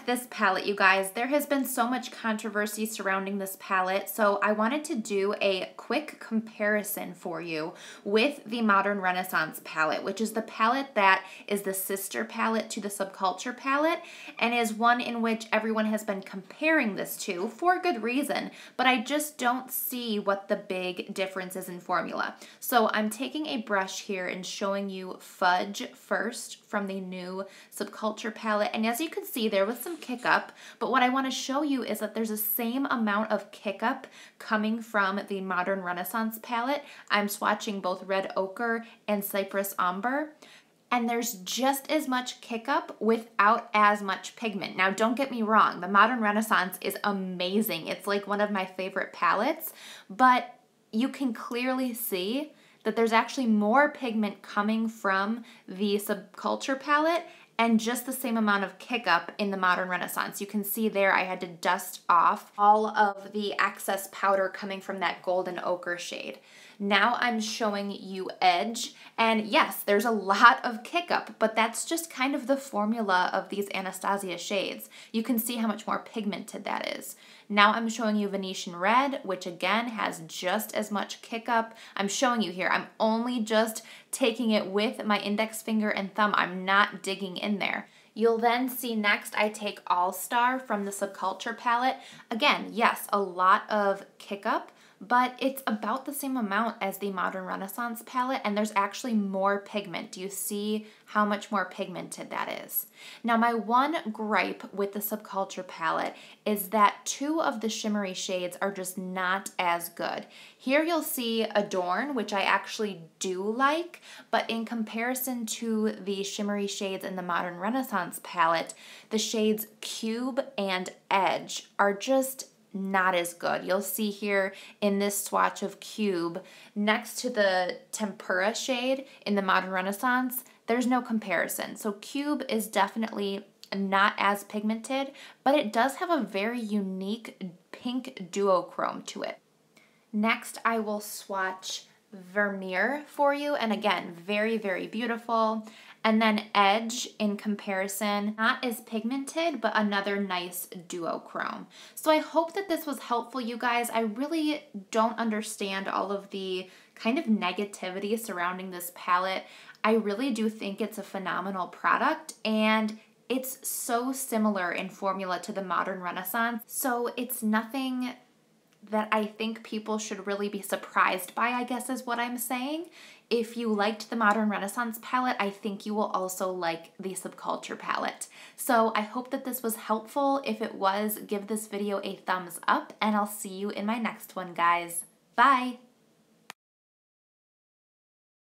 This palette, you guys. There has been so much controversy surrounding this palette, so I wanted to do a quick comparison for you with the Modern Renaissance palette, which is the palette that is the sister palette to the Subculture palette, and is one in which everyone has been comparing this to for good reason, but I just don't see what the big difference is in formula. So I'm taking a brush here and showing you Fudge first from the new Subculture palette, and as you can see, there was some kick up, but what I want to show you is that there's the same amount of kick up coming from the Modern Renaissance palette. I'm swatching both Red Ochre and Cypress Umber, and there's just as much kick up without as much pigment. Now, don't get me wrong, the Modern Renaissance is amazing. It's like one of my favorite palettes, but you can clearly see that there's actually more pigment coming from the Subculture palette and just the same amount of kick up in the Modern Renaissance. You can see there I had to dust off all of the excess powder coming from that golden ochre shade. Now I'm showing you Edge, and yes, there's a lot of kick up, but that's just kind of the formula of these Anastasia shades. You can see how much more pigmented that is. Now I'm showing you Venetian Red, which again has just as much kick up. I'm showing you here, I'm only just taking it with my index finger and thumb. I'm not digging in there. You'll then see next I take All Star from the Subculture palette. Again, yes, a lot of kick up, but it's about the same amount as the Modern Renaissance palette, and there's actually more pigment. Do you see how much more pigmented that is? Now, my one gripe with the Subculture palette is that two of the shimmery shades are just not as good. Here you'll see Adorn, which I actually do like, but in comparison to the shimmery shades in the Modern Renaissance palette, the shades Cube and Edge are just not as good. You'll see here in this swatch of Cube, next to the Tempera shade in the Modern Renaissance, there's no comparison. So Cube is definitely not as pigmented, but it does have a very unique pink duochrome to it. Next, I will swatch Vermeer for you, and again, very, very beautiful. And then Edge, in comparison, not as pigmented, but another nice duochrome. So I hope that this was helpful, you guys. I really don't understand all of the kind of negativity surrounding this palette. I really do think it's a phenomenal product, and it's so similar in formula to the Modern Renaissance. So it's nothing that I think people should really be surprised by, I guess is what I'm saying. If you liked the Modern Renaissance palette, I think you will also like the Subculture palette. So I hope that this was helpful. If it was, give this video a thumbs up, and I'll see you in my next one, guys. Bye!